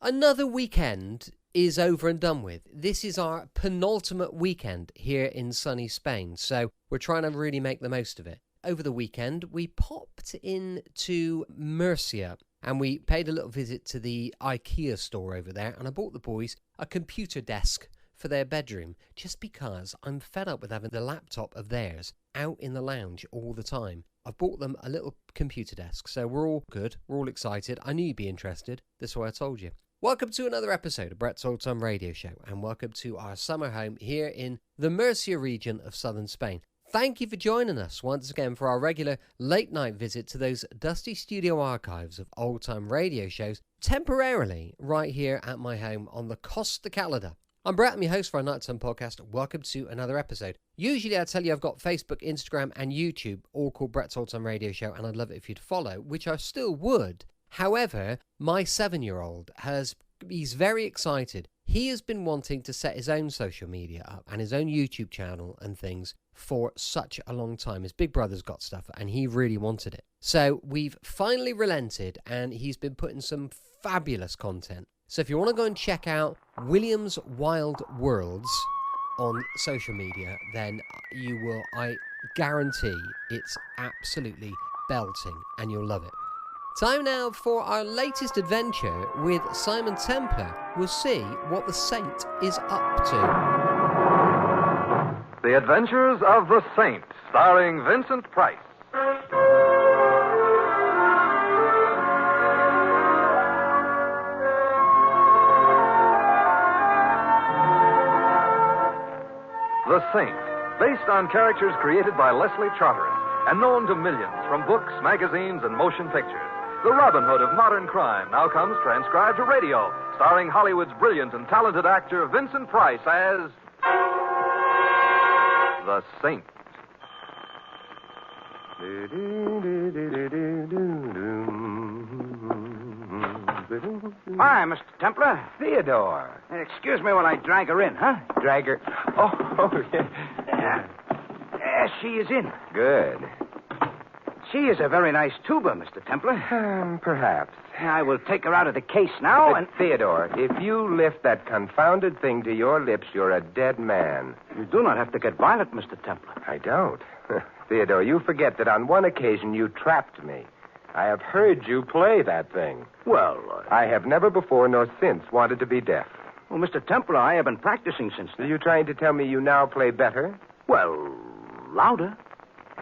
Another weekend is over and done with. This is our penultimate weekend here in sunny Spain, so we're trying to really make the most of it. Over the weekend, we popped into Murcia and we paid a little visit to the IKEA store over there, and I bought the boys a computer desk for their bedroom just because I'm fed up with having the laptop of theirs out in the lounge all the time. I've bought them a little computer desk, so we're all good, we're all excited. I knew you'd be interested, that's why I told you. Welcome to another episode of Brett's Old Time Radio Show, and welcome to our summer home here in the Murcia region of southern Spain. Thank you for joining us once again for our regular late night visit to those dusty studio archives of old time radio shows, temporarily right here at my home on the Costa Calada. I'm Brett, I'm your host for our Nighttime podcast. Welcome to another episode. Usually I tell you I've got Facebook, Instagram and YouTube, all called Brett's Old Time Radio Show, and I'd love it if you'd follow, which I still would. However, my 7-year-old he's very excited. He has been wanting to set his own social media up and his own YouTube channel and things for such a long time. His big brother's got stuff and he really wanted it. So we've finally relented and he's been putting some fabulous content. So if you want to go and check out William's Wild Worlds on social media, then you will, I guarantee it's absolutely belting and you'll love it. Time now for our latest adventure with Simon Templar. We'll see what the Saint is up to. The Adventures of the Saint, starring Vincent Price. The Saint, based on characters created by Leslie Charteris and known to millions from books, magazines, and motion pictures. The Robin Hood of modern crime now comes transcribed to radio, starring Hollywood's brilliant and talented actor Vincent Price as the Saint. Hi, Mr. Templar. Theodore. Excuse me while I drag her in, huh? Drag her. Oh, yeah. She is in. Good. She is a very nice tuba, Mr. Templar. Perhaps. I will take her out of the case now and... Theodore, if you lift that confounded thing to your lips, you're a dead man. You do not have to get violent, Mr. Templar. I don't. Theodore, you forget that on one occasion you trapped me. I have heard you play that thing. Well, I have never before nor since wanted to be deaf. Well, Mr. Templar, I have been practicing since then. Are you trying to tell me you now play better? Well, louder.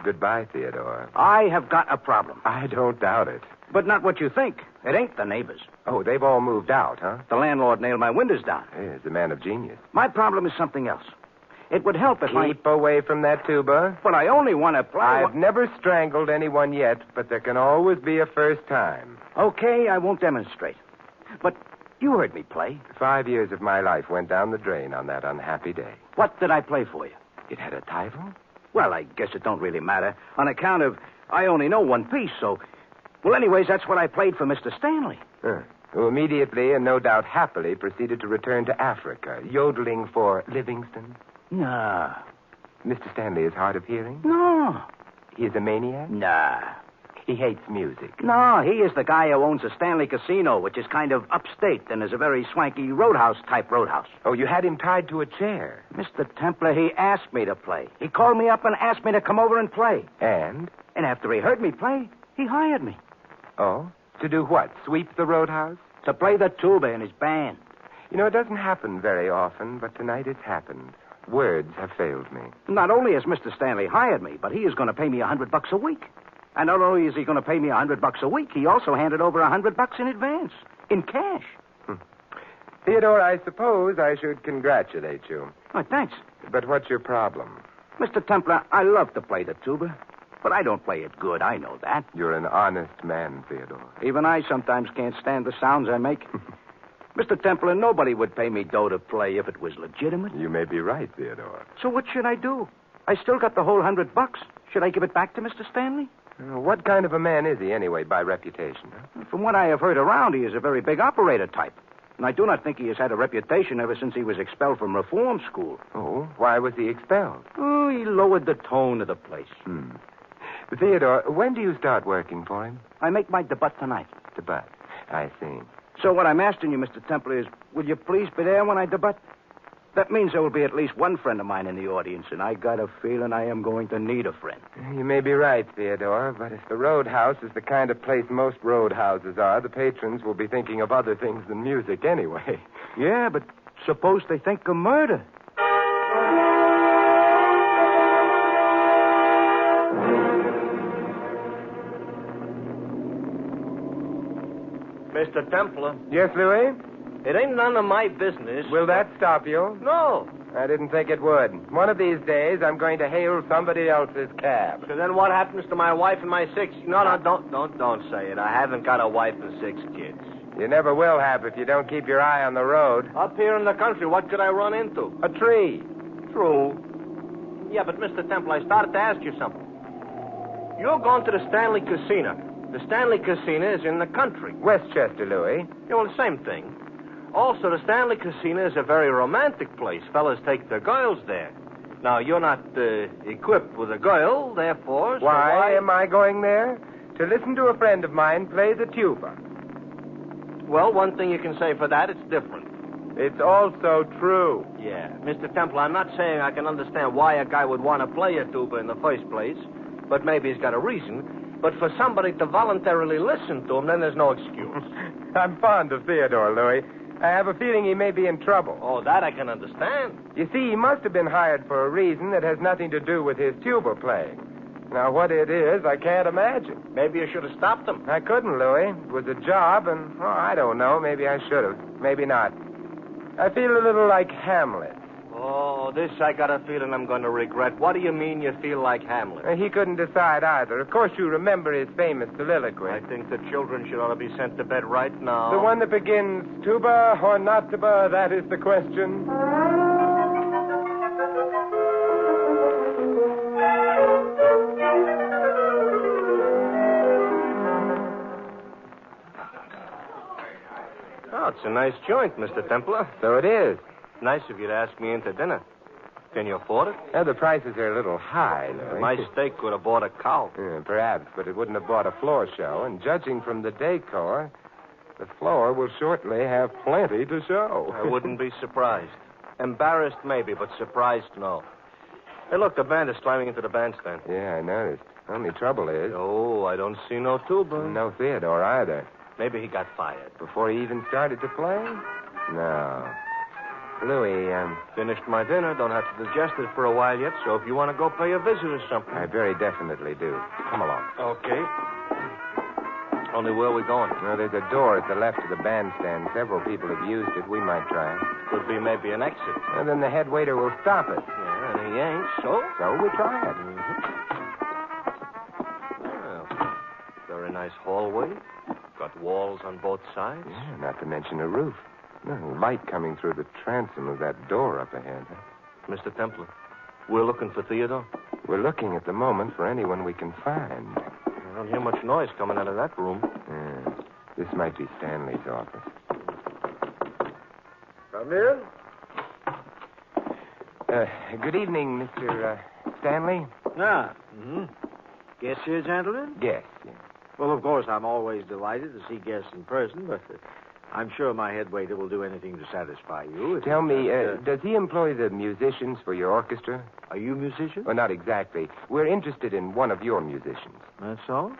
Goodbye, Theodore. I have got a problem. I don't doubt it. But not what you think. It ain't the neighbors. Oh, they've all moved out, huh? The landlord nailed my windows down. He's a man of genius. My problem is something else. It would help if Keep away from that tuba. But I only want to play... I've never strangled anyone yet, but there can always be a first time. Okay, I won't demonstrate. But you heard me play. 5 years of my life went down the drain on that unhappy day. What did I play for you? It had a title? Well, I guess it don't really matter. On account of I only know one piece, so... Well, anyways, that's what I played for Mr. Stanley. Who immediately, and no doubt happily, proceeded to return to Africa, yodeling for Livingston. Nah. Mr. Stanley is hard of hearing? No. He is a maniac? Nah. He hates music? No, he is the guy who owns a Stanley Casino, which is kind of upstate and is a very swanky roadhouse-type roadhouse. Oh, you had him tied to a chair. Mr. Templar, he asked me to play. He called me up and asked me to come over and play. And? And after he heard me play, he hired me. Oh? To do what? Sweep the roadhouse? To play the tuba in his band. You know, it doesn't happen very often, but tonight it's happened. Words have failed me. Not only has Mr. Stanley hired me, but he is going to pay me $100 a week. And not only is he going to pay me $100 a week, he also handed over $100 in advance, in cash. Theodore, I suppose I should congratulate you. Oh, thanks. But what's your problem? Mr. Templar, I love to play the tuba, but I don't play it good, I know that. You're an honest man, Theodore. Even I sometimes can't stand the sounds I make. Mr. Templar, nobody would pay me dough to play if it was legitimate. You may be right, Theodore. So what should I do? I still got the whole $100. Should I give it back to Mr. Stanley? What kind of a man is he, anyway, by reputation? Huh? From what I have heard around, he is a very big operator type. And I do not think he has had a reputation ever since he was expelled from reform school. Oh, why was he expelled? Oh, he lowered the tone of the place. Theodore, when do you start working for him? I make my debut tonight. Debut. I see. So what I'm asking you, Mr. Templar, is will you please be there when I debut? That means there will be at least one friend of mine in the audience, and I got a feeling I am going to need a friend. You may be right, Theodore, but if the roadhouse is the kind of place most roadhouses are, the patrons will be thinking of other things than music anyway. Yeah, but suppose they think of murder. Mr. Templar, Yes, Louis? it ain't none of my business. Will that stop you? No. I didn't think it would. One of these days, I'm going to hail somebody else's cab. So then what happens to my wife and my 6... No, don't say it. I haven't got a wife and 6 kids. You never will have if you don't keep your eye on the road. Up here in the country, what could I run into? A tree. True. Yeah, but Mr. Temple, I started to ask you something. You're going to the Stanley Casino. The Stanley Casino is in the country. Westchester, Louis. Yeah, well, the same thing. Also, the Stanley Casino is a very romantic place. Fellas take their girls there. Now, you're not equipped with a girl, therefore... So Why am I going there? To listen to a friend of mine play the tuba. Well, one thing you can say for that, it's different. It's also true. Yeah. Mr. Temple, I'm not saying I can understand why a guy would want to play a tuba in the first place, but maybe he's got a reason. But for somebody to voluntarily listen to him, then there's no excuse. I'm fond of Theodore, Louis. I have a feeling he may be in trouble. Oh, that I can understand. You see, he must have been hired for a reason that has nothing to do with his tuba playing. Now, what it is, I can't imagine. Maybe you should have stopped him. I couldn't, Louis. It was a job, and, I don't know. Maybe I should have. Maybe not. I feel a little like Hamlet. Oh, this I got a feeling I'm going to regret. What do you mean you feel like Hamlet? He couldn't decide either. Of course, you remember his famous soliloquy. I think the children should ought to be sent to bed right now. The one that begins, tuba or not tuba, that is the question. Oh, it's a nice joint, Mr. Templar. So it is. Nice of you to ask me into dinner. Can you afford it? The prices are a little high, Louis. My steak could have bought a cow. Perhaps, but it wouldn't have bought a floor show. And judging from the decor, the floor will shortly have plenty to show. I wouldn't be surprised. Embarrassed, maybe, but surprised, no. Hey, look, the band is climbing into the bandstand. Yeah, I noticed. Only trouble is... Oh, I don't see no tuba. No Theodore either. Maybe he got fired. Before he even started to play? No. Louis, Finished my dinner. Don't have to digest it for a while yet, so if you want to go pay a visit or something. I very definitely do. Come along. Okay. Only where are we going? Well, there's a door at the left of the bandstand. Several people have used it. We might try it. Could be maybe an exit. And then the head waiter will stop us. Yeah, and he ain't, so? So we try it. Well, very nice hallway. Got walls on both sides. Yeah, not to mention a roof. Light coming through the transom of that door up ahead. Mr. Templar, we're looking for Theodore. We're looking at the moment for anyone we can find. I don't hear much noise coming out of that room. Yeah. This might be Stanley's office. Come in. Good evening, Mr. Stanley. Guests here, gentlemen? Yes. Well, of course, I'm always delighted to see guests in person, but I'm sure my head waiter will do anything to satisfy you. Tell me, does he employ the musicians for your orchestra? Are you musicians? Well, not exactly. We're interested in one of your musicians. That's all?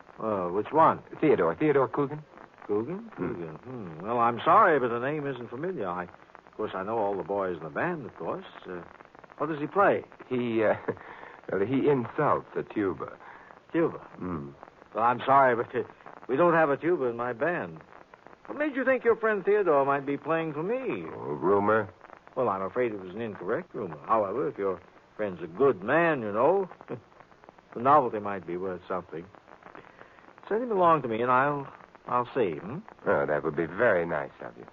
Which one? Theodore Coogan. Coogan? Coogan. Well, I'm sorry, but the name isn't familiar. Of course, I know all the boys in the band, of course. What does he play? He insults a tuba. Tuba? Well, I'm sorry, but we don't have a tuba in my band. What made you think your friend Theodore might be playing for me? Oh, rumor? Well, I'm afraid it was an incorrect rumor. However, if your friend's a good man, you know, the novelty might be worth something. Send him along to me, and I'll see him. Oh, that would be very nice of you.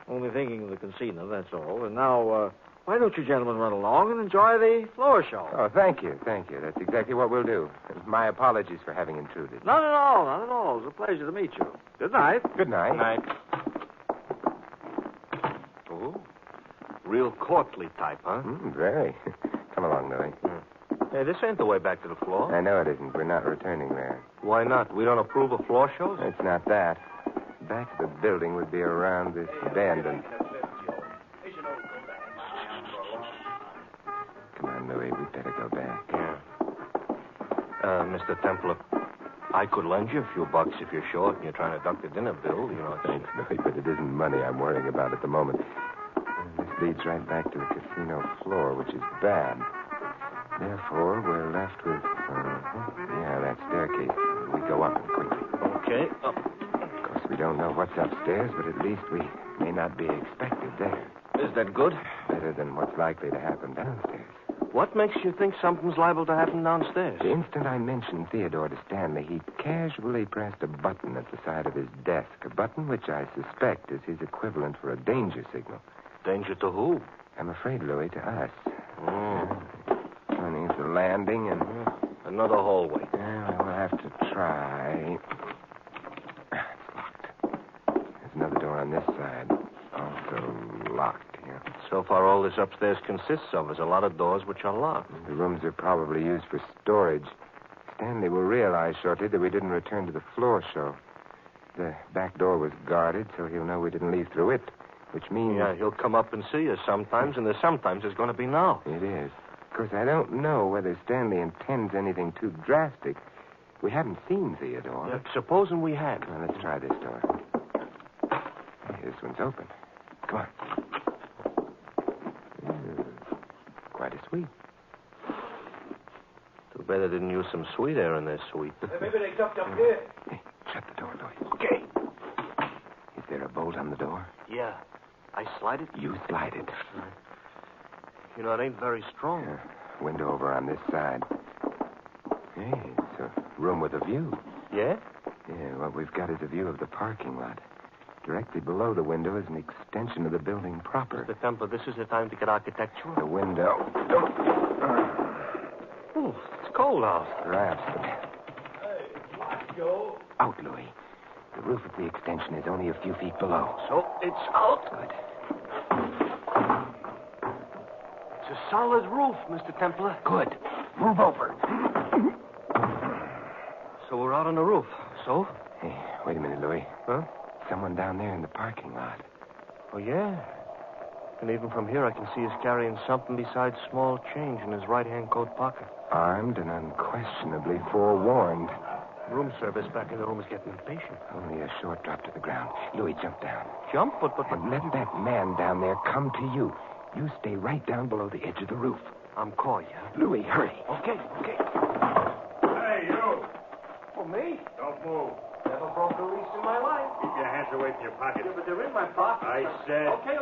Only thinking of the casino, that's all. And now, why don't you gentlemen run along and enjoy the floor show? Oh, thank you. That's exactly what we'll do. My apologies for having intruded. Not at all. It was a pleasure to meet you. Good night. Good night. Good night. Oh, real courtly type, huh? Very. Come along, Louis. Hey, this ain't the way back to the floor. I know it isn't. We're not returning there. Why not? We don't approve of floor shows? It's not that. back of the building would be around this bend and... Come on, Louis. We'd better go back. Yeah. Mr. Templar, I could lend you a few bucks if you're short and you're trying to duck the dinner bill. You know, Thanks, Louis, but it isn't money I'm worrying about at the moment. This leads right back to the casino floor, which is bad. Therefore, we're left with... that staircase. We go up it quickly. Okay. Of course, we don't know what's upstairs, but at least we may not be expected there. Is that good? Better than what's likely to happen downstairs. What makes you think something's liable to happen downstairs? The instant I mentioned Theodore to Stanley, he casually pressed a button at the side of his desk. A button which I suspect is his equivalent for a danger signal. Danger to who? I'm afraid, Louis, to us. Oh. Turning at the landing and... Another hallway. Well, we'll have to try. It's locked. There's another door on this side. Also locked here. So far, all this upstairs consists of is a lot of doors which are locked. The rooms are probably used for storage. Stanley will realize shortly that we didn't return to the floor show. The back door was guarded, so he'll know we didn't leave through it, which means... Yeah, he'll come up and see us sometimes, and there's sometimes it's going to be now. It is. Of course, I don't know whether Stanley intends anything too drastic. We haven't seen Theodore. Yeah, supposing we had. Come on, let's try this door. Hey, this one's open. Come on. Quite a suite. Too bad they didn't use some sweet air in their suite. Maybe they ducked up here. Hey, shut the door, Louis. Okay. Is there a bolt on the door? Yeah. I slide it? You slide it. You know, it ain't very strong. Window over on this side. Hey, it's a room with a view. Yeah? Yeah, what we've got is a view of the parking lot. Directly below the window is an extension of the building proper. Mr. Templar, this is the time to get architectural. The window. Oh, it's cold out. Perhaps, but... Hey, lock, Joe. Out, Louis. The roof of the extension is only a few feet below. So it's out. Good. It's a solid roof, Mr. Templar. Good. Move over. So we're out on the roof. So? Hey, wait a minute, Louis. Huh? Someone down there in the parking lot. Oh, yeah. And even from here, I can see he's carrying something besides small change in his right-hand coat pocket. Armed and unquestionably forewarned. Room service back in the room is getting impatient. Only a short drop to the ground. Louis, jump down. Jump? But... And let that man down there come to you. You stay right down below the edge of the roof. I'm coy, yeah? Louis, hurry. Okay. Hey, you. For me? Don't move. Never broke a lease in my life. Keep your hands away from your pocket. Yeah, but they're in my pocket. I said... Okay.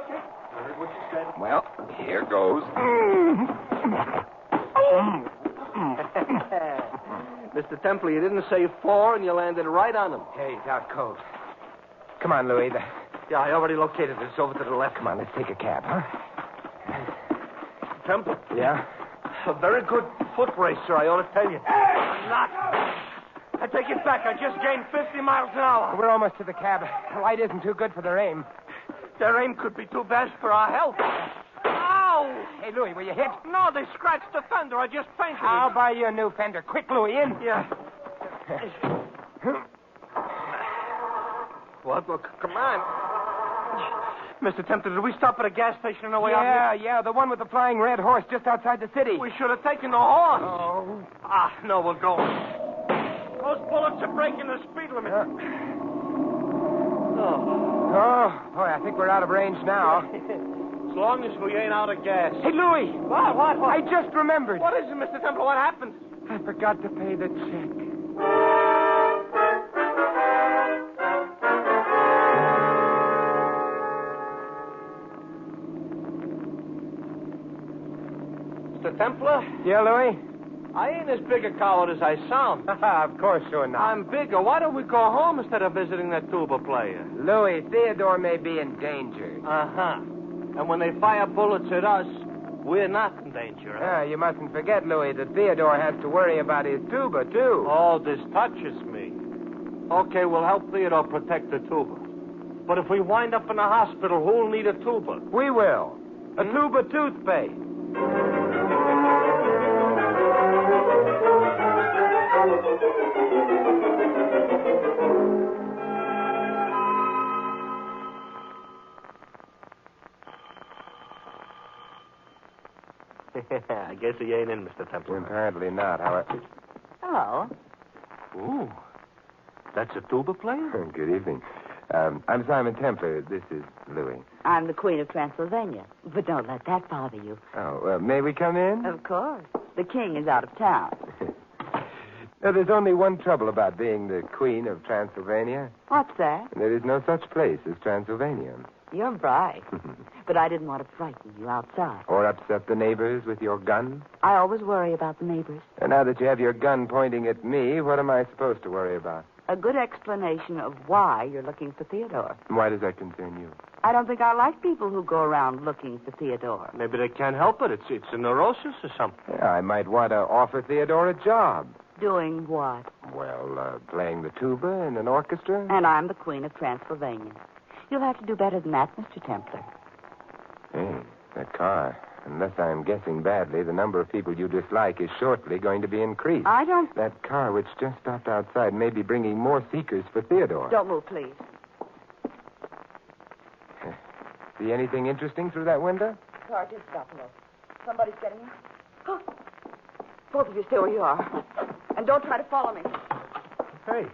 I heard what you said. Well, here goes. Mr. Templar, you didn't say 4, and you landed right on him. Hey, it's out cold. Come on, Louis. Yeah, I already located it. It's over to the left. Come on, let's take a cab, huh? Templar. Yeah? A very good foot racer, I ought to tell you. I'm not. I take it back. I just gained 50 miles an hour. We're almost to the cab. The light isn't too good for their aim. Their aim could be too bad for our health. Ow! Hey, Louis, were you hit? No, they scratched the fender. I just painted I'll it. buy you a new fender. Quick, Louis, in. Yeah. What? Look, come on. Mr. Templar, did we stop at a gas station on the way out here? Yeah, the one with the flying red horse just outside the city. We should have taken the horse. Oh. No, we'll go. Those bullets are breaking the speed limit. Oh, boy, I think we're out of range now. As long as we ain't out of gas. Hey, Louis. What? I just remembered. What is it, Mr. Templar? What happened? I forgot to pay the check. Mr. Templar? Yeah, Louis? I ain't as big a coward as I sound. Of course you're not. I'm bigger. Why don't we go home instead of visiting that tuba player? Louis, Theodore may be in danger. Uh-huh. And when they fire bullets at us, we're not in danger, huh? You mustn't forget, Louis, that Theodore has to worry about his tuba, too. Oh, this touches me. Okay, we'll help Theodore protect the tuba. But if we wind up in a hospital, who'll need a tuba? We will. A tuba toothpaste. I guess he ain't in, Mr. Templar. Apparently not. However... Hello. Ooh. That's a tuba player? Good evening. I'm Simon Templar. This is Louis. I'm the Queen of Transylvania. But don't let that bother you. Oh, may we come in? Of course. The king is out of town. Now, there's only one trouble about being the Queen of Transylvania. What's that? There is no such place as Transylvania. You're bright. But I didn't want to frighten you outside. Or upset the neighbors with your gun. I always worry about the neighbors. And now that you have your gun pointing at me, what am I supposed to worry about? A good explanation of why you're looking for Theodore. Why does that concern you? I don't think I like people who go around looking for Theodore. Maybe they can't help it. It's a neurosis or something. Yeah, I might want to offer Theodore a job. Doing what? Well, playing the tuba in an orchestra. And I'm the Queen of Transylvania. You'll have to do better than that, Mr. Templar. Hey, that car. Unless I'm guessing badly, the number of people you dislike is shortly going to be increased. I don't... That car which just stopped outside may be bringing more seekers for Theodore. Don't move, please. See anything interesting through that window? The car did stop, look. Somebody's getting in. Oh. Both of you stay where you are. And don't try to follow me. Hey,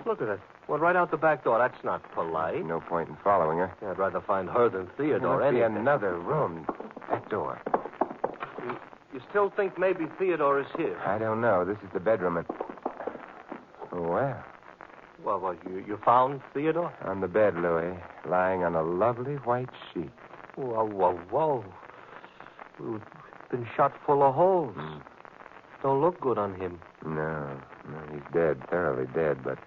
look at it. Went right out the back door. That's not polite. No point in following her. Yeah, I'd rather find her than Theodore. There must be anything. another room. That door. You still think maybe Theodore is here? I don't know. This is the bedroom. And... Well. Well, you found Theodore? On the bed, Louis, lying on a lovely white sheet. Whoa. We've been shot full of holes. Don't look good on him. No, he's dead, thoroughly dead, but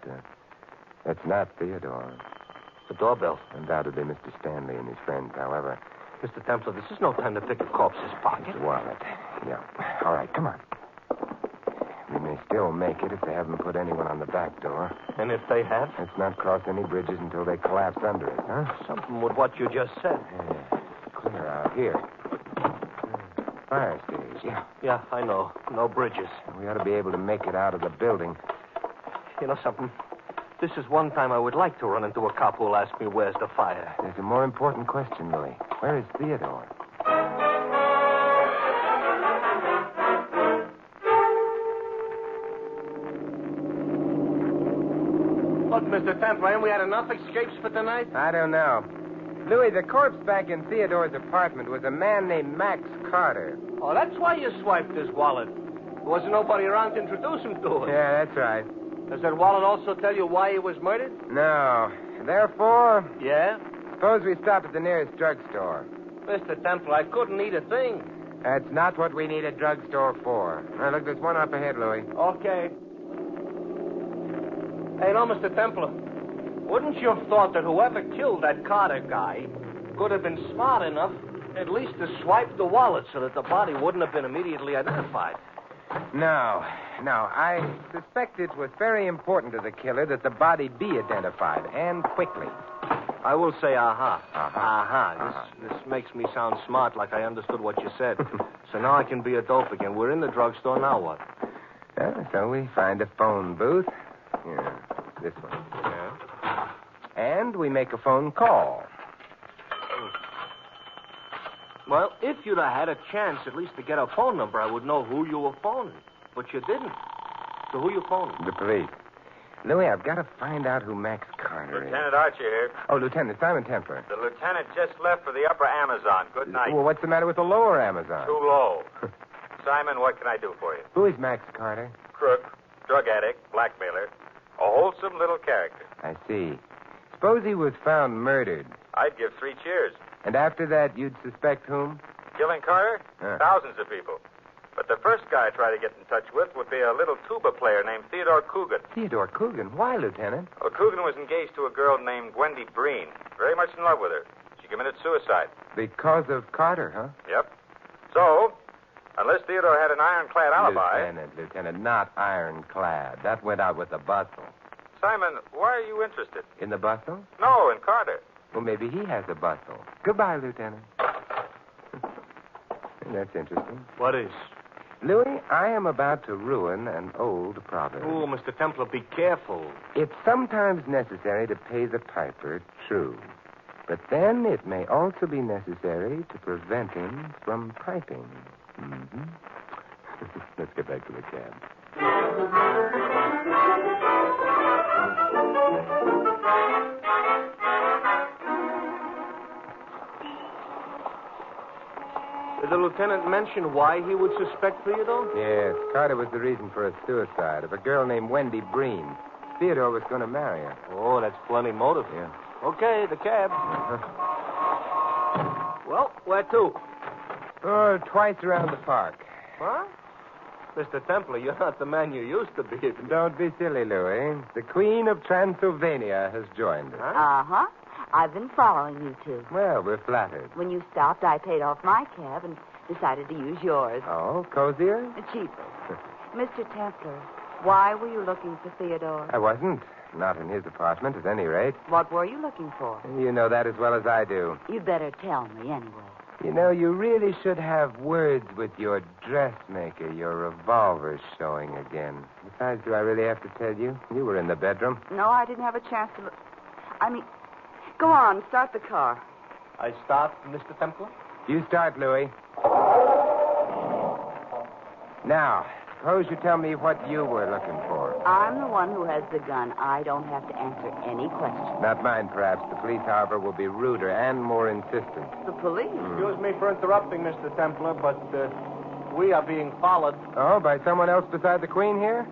that's not Theodore. The doorbell. Undoubtedly Mr. Stanley and his friends, however. Mr. Templar, this is no time to pick a corpse's pocket. His wallet. Yeah. All right, come on. We may still make it if they haven't put anyone on the back door. And if they have? Let's not cross any bridges until they collapse under us, huh? Something with what you just said. Clear out here. Fire stage, yeah. Yeah, I know. No bridges. We ought to be able to make it out of the building. You know something? This is one time I would like to run into a cop who'll ask me where's the fire. There's a more important question, Louis. Where is Theodore? Look, Mr. Templar, ain't we had enough escapes for tonight? I don't know. Louis, the corpse back in Theodore's apartment was a man named Max Carter. Oh, that's why you swiped his wallet. There wasn't nobody around to introduce him to it. Yeah, that's right. Does that wallet also tell you why he was murdered? No. Therefore, Yeah? suppose we stop at the nearest drugstore. Mr. Templar, I couldn't eat a thing. That's not what we need a drugstore for. Now, look, there's one up ahead, Louis. Okay. Hey, no, Mr. Templar. Wouldn't you have thought that whoever killed that Carter guy could have been smart enough at least to swipe the wallet so that the body wouldn't have been immediately identified? No. I suspect it was very important to the killer that the body be identified, and quickly. I will say aha. Aha. This makes me sound smart, like I understood what you said. So now I can be a dope again. We're in the drugstore, now what? So we find a phone booth. Yeah, this one. Yeah. And we make a phone call. Well, if you'd have had a chance at least to get a phone number, I would know who you were phoning. But you didn't. So who you phoning? The police. Louis, I've got to find out who Max Carter is. Lieutenant Archer here. Oh, Lieutenant Simon Templar. The lieutenant just left for the upper Amazon. Good night. Well, what's the matter with the lower Amazon? Too low. Simon, what can I do for you? Who is Max Carter? Crook, drug addict, blackmailer. A wholesome little character. I see. Suppose he was found murdered. I'd give 3 cheers. And after that, you'd suspect whom? Killing Carter? Thousands of people. But the first guy I'd try to get in touch with would be a little tuba player named Theodore Coogan. Theodore Coogan? Why, Lieutenant? Well, Coogan was engaged to a girl named Wendy Breen. Very much in love with her. She committed suicide. Because of Carter, huh? Yep. So, unless Theodore had an ironclad alibi... Lieutenant, not ironclad. That went out with the bustle. Simon, why are you interested? In the bustle? No, in Carter. Well, maybe he has a bustle. Goodbye, Lieutenant. That's interesting. What is? Louis, I am about to ruin an old proverb. Oh, Mr. Templar, be careful. It's sometimes necessary to pay the piper true. But then it may also be necessary to prevent him from piping. Mm-hmm. Let's get back to the cab. Did the lieutenant mention why he would suspect Theodore? Yes, Carter was the reason for a suicide of a girl named Wendy Breen. Theodore was going to marry her. Oh, that's plenty motive. Yeah. Okay, the cab. Well, where to? Oh, twice around the park. Huh? Mr. Templar, you're not the man you used to be. Don't be silly, Louis. The Queen of Transylvania has joined us. Uh-huh. I've been following you two. Well, we're flattered. When you stopped, I paid off my cab and decided to use yours. Oh, cozier? Cheaper. Mr. Templar, why were you looking for Theodore? I wasn't. Not in his apartment, at any rate. What were you looking for? You know that as well as I do. You'd better tell me anyway. You know, you really should have words with your dressmaker. Your revolver's showing again. Besides, do I really have to tell you? You were in the bedroom. No, I didn't have a chance to look. Go on, start the car. I start, Mr. Templar? You start, Louis. Now, suppose you tell me what you were looking for. I'm the one who has the gun. I don't have to answer any questions. Not mine, perhaps. The police, however, will be ruder and more insistent. The police? Excuse me for interrupting, Mr. Templar, but we are being followed. Oh, by someone else beside the Queen here?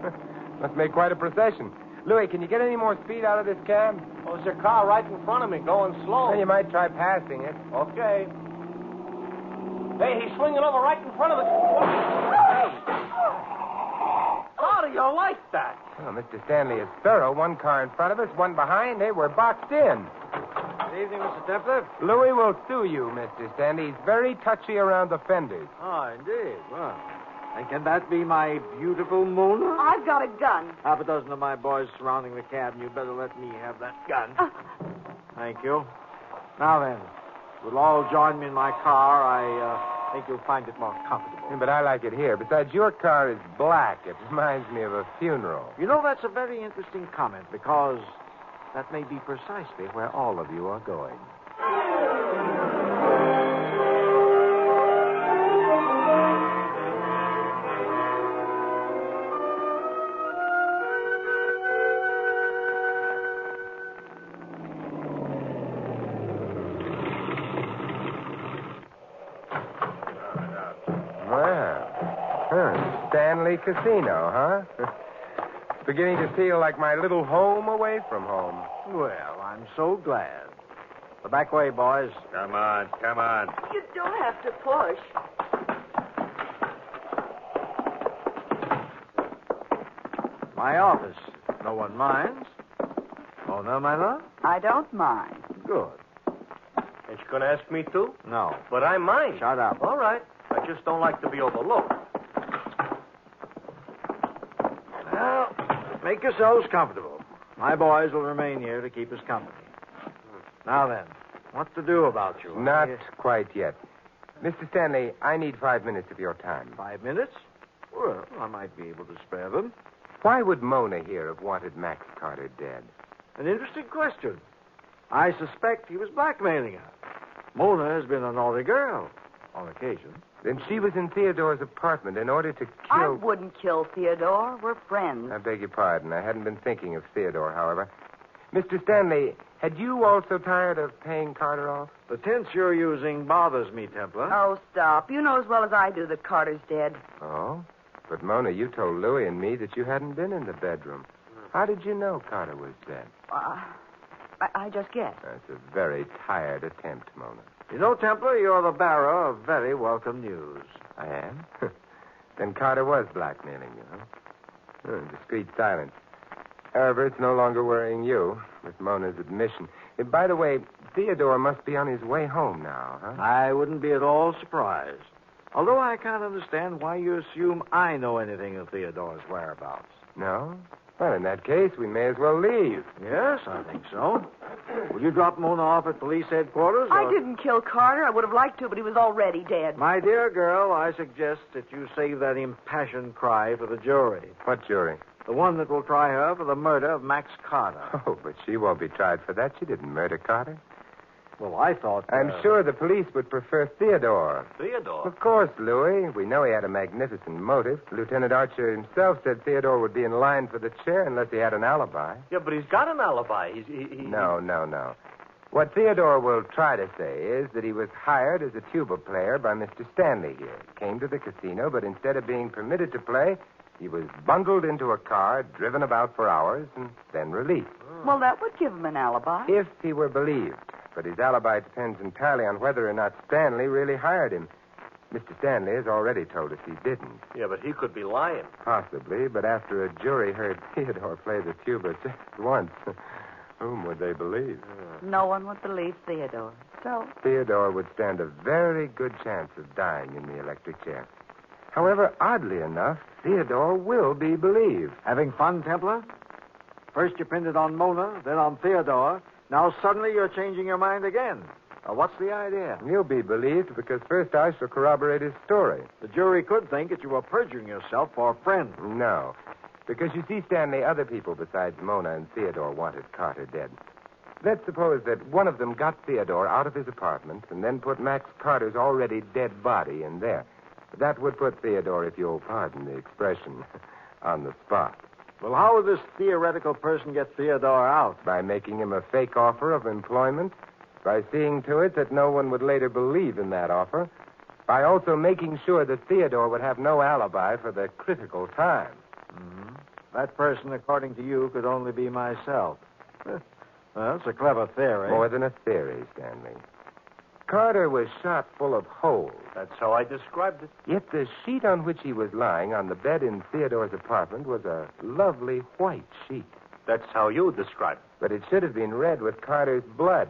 Must make quite a procession. Louis, can you get any more speed out of this cab? Well, there's a car right in front of me going slow. Well, you might try passing it. Okay. Hey, he's swinging over right in front of the... How do you like that? Oh, Mr. Stanley is thorough. One car in front of us, one behind. Hey, we're boxed in. Good evening, Mr. Templar. Louis will sue you, Mr. Stanley. He's very touchy around the fenders. Oh, indeed. Well, and can that be my beautiful Mona? I've got a gun. Half a dozen of my boys surrounding the cab, and you better let me have that gun. Thank you. Now then, you'll all join me in my car. I think you'll find it more comfortable. Yeah, but I like it here. Besides, your car is black. It reminds me of a funeral. You know, that's a very interesting comment, because that may be precisely where all of you are going. Stanley Casino, huh? It's beginning to feel like my little home away from home. Well, I'm so glad. The back way, boys. Come on, come on. You don't have to push. My office. No one minds. Oh, no, my love? I don't mind. Good. Ain't you going to ask me to? No. But I mind. Shut up. All right. I just don't like to be overlooked. Well, make yourselves comfortable. My boys will remain here to keep us company. Now then, what to do about you? Not quite yet. Mr. Stanley, I need 5 minutes of your time. 5 minutes? Well, I might be able to spare them. Why would Mona here have wanted Max Carter dead? An interesting question. I suspect he was blackmailing her. Mona has been a naughty girl, on occasion. Then she was in Theodore's apartment in order to kill... I wouldn't kill Theodore. We're friends. I beg your pardon. I hadn't been thinking of Theodore, however. Mr. Stanley, had you also tired of paying Carter off? The tense you're using bothers me, Templar. Oh, stop. You know as well as I do that Carter's dead. Oh? But, Mona, you told Louis and me that you hadn't been in the bedroom. How did you know Carter was dead? I just guessed. That's a very tired attempt, Mona. You know, Templar, you're the bearer of very welcome news. I am? Then Carter was blackmailing you, huh? Discreet silence. However, it's no longer worrying you, with Mona's admission. By the way, Theodore must be on his way home now, huh? I wouldn't be at all surprised. Although I can't understand why you assume I know anything of Theodore's whereabouts. No? Well, in that case, we may as well leave. Yes, I think so. Will you drop Mona off at police headquarters? I didn't kill Carter. I would have liked to, but he was already dead. My dear girl, I suggest that you save that impassioned cry for the jury. What jury? The one that will try her for the murder of Max Carter. Oh, but she won't be tried for that. She didn't murder Carter. Well, I thought... I'm sure the police would prefer Theodore. Theodore? Of course, Louis. We know he had a magnificent motive. Lieutenant Archer himself said Theodore would be in line for the chair unless he had an alibi. Yeah, but he's got an alibi. No. What Theodore will try to say is that he was hired as a tuba player by Mr. Stanley here. Came to the casino, but instead of being permitted to play, he was bundled into a car, driven about for hours, and then released. Well, that would give him an alibi. If he were believed. But his alibi depends entirely on whether or not Stanley really hired him. Mr. Stanley has already told us he didn't. Yeah, but he could be lying. Possibly, but after a jury heard Theodore play the tuba just once, whom would they believe? No one would believe Theodore. So? Theodore would stand a very good chance of dying in the electric chair. However, oddly enough, Theodore will be believed. Having fun, Templar? First you pinned it on Mona, then on Theodore. Now suddenly you're changing your mind again. What's the idea? He'll be believed because first I shall corroborate his story. The jury could think that you were perjuring yourself for a friend. No. Because you see, Stanley, other people besides Mona and Theodore wanted Carter dead. Let's suppose that one of them got Theodore out of his apartment and then put Max Carter's already dead body in there. That would put Theodore, if you'll pardon the expression, on the spot. Well, how would this theoretical person get Theodore out? By making him a fake offer of employment, by seeing to it that no one would later believe in that offer, by also making sure that Theodore would have no alibi for the critical time. Mm-hmm. That person, according to you, could only be myself. Well, it's a clever theory. More than a theory, Stanley. Carter was shot full of holes. That's how I described it. Yet the sheet on which he was lying on the bed in Theodore's apartment was a lovely white sheet. That's how you described it. But it should have been red with Carter's blood.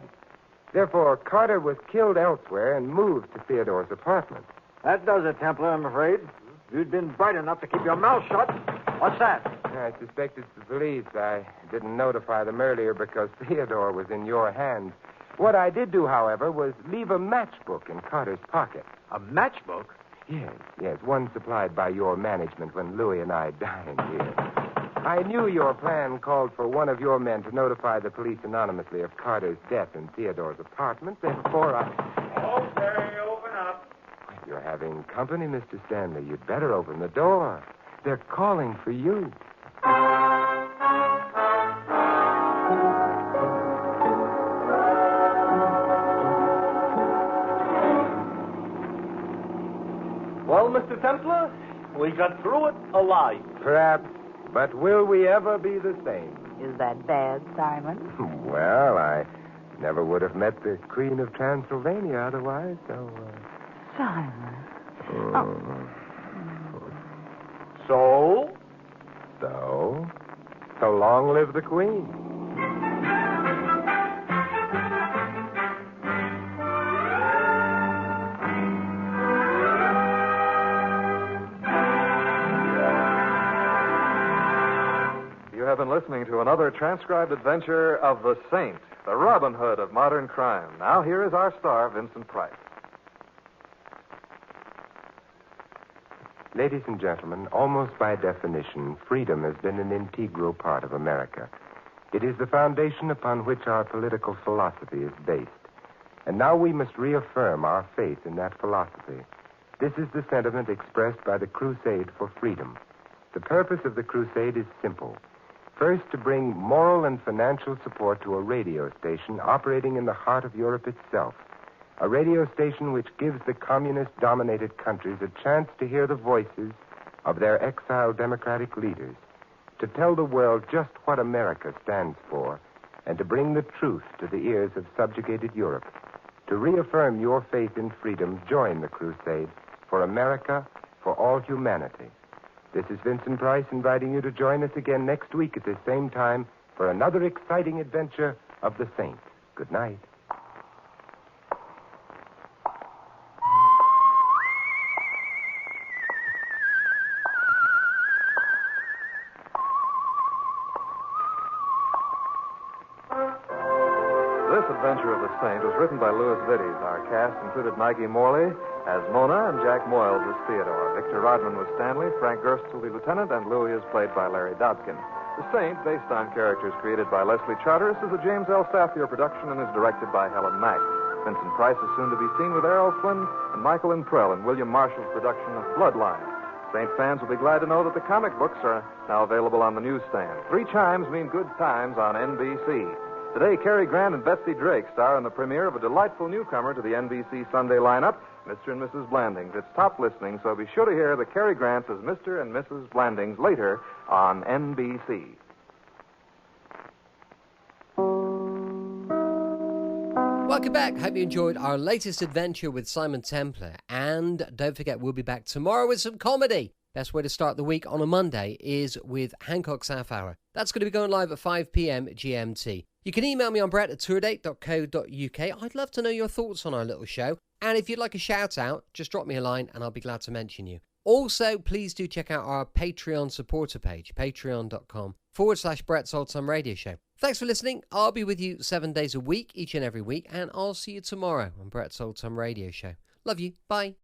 Therefore, Carter was killed elsewhere and moved to Theodore's apartment. That does it, Templar, I'm afraid. If you'd been bright enough to keep your mouth shut. What's that? I suspect it's the police. I didn't notify them earlier because Theodore was in your hands. What I did do, however, was leave a matchbook in Carter's pocket. A matchbook? Yes, one supplied by your management when Louis and I dined here. I knew your plan called for one of your men to notify the police anonymously of Carter's death in Theodore's apartment. Therefore, Okay, open up. You're having company, Mr. Stanley. You'd better open the door. They're calling for you. Well, Mr. Templar, we got through it alive. Perhaps, but will we ever be the same? Is that bad, Simon? Well, I never would have met the Queen of Transylvania otherwise, so... Simon. So? So long live the Queen. You have been listening to another transcribed adventure of the Saint, the Robin Hood of modern crime. Now here is our star, Vincent Price. Ladies and gentlemen, almost by definition, freedom has been an integral part of America. It is the foundation upon which our political philosophy is based. And now we must reaffirm our faith in that philosophy. This is the sentiment expressed by the Crusade for Freedom. The purpose of the crusade is simple. First, to bring moral and financial support to a radio station operating in the heart of Europe itself. A radio station which gives the communist-dominated countries a chance to hear the voices of their exiled democratic leaders, to tell the world just what America stands for, and to bring the truth to the ears of subjugated Europe. To reaffirm your faith in freedom, join the crusade for America, for all humanity. This is Vincent Price inviting you to join us again next week at this same time for another exciting adventure of the Saint. Good night. This adventure of the Saint was written by Louis Vittes. Our cast included Maggie Morley as Mona and Jack Moyles as Theodore. Victor Rodman was Stanley, Frank Gerstle the lieutenant, and Louis is played by Larry Dodkin. The Saint, based on characters created by Leslie Charteris, is a James L. Safier production and is directed by Helen Mack. Vincent Price is soon to be seen with Errol Flynn and Michael Imprell in William Marshall's production of Bloodline. Saint fans will be glad to know that the comic books are now available on the newsstand. 3 chimes mean good times on NBC. Today, Cary Grant and Betsy Drake star in the premiere of a delightful newcomer to the NBC Sunday lineup, Mr. and Mrs. Blandings. It's top listening, so be sure to hear the Cary Grants as Mr. and Mrs. Blandings later on NBC. Welcome back. Hope you enjoyed our latest adventure with Simon Templar. And don't forget, we'll be back tomorrow with some comedy. Best way to start the week on a Monday is with Hancock's Half Hour. That's going to be going live at 5 p.m. GMT. You can email me on brett@tourdate.co.uk. I'd love to know your thoughts on our little show. And if you'd like a shout out, just drop me a line and I'll be glad to mention you. Also, please do check out our Patreon supporter page, patreon.com/Brett's Old Time Radio Show. Thanks for listening. I'll be with you 7 days a week, each and every week, and I'll see you tomorrow on Brett's Old Time Radio Show. Love you. Bye.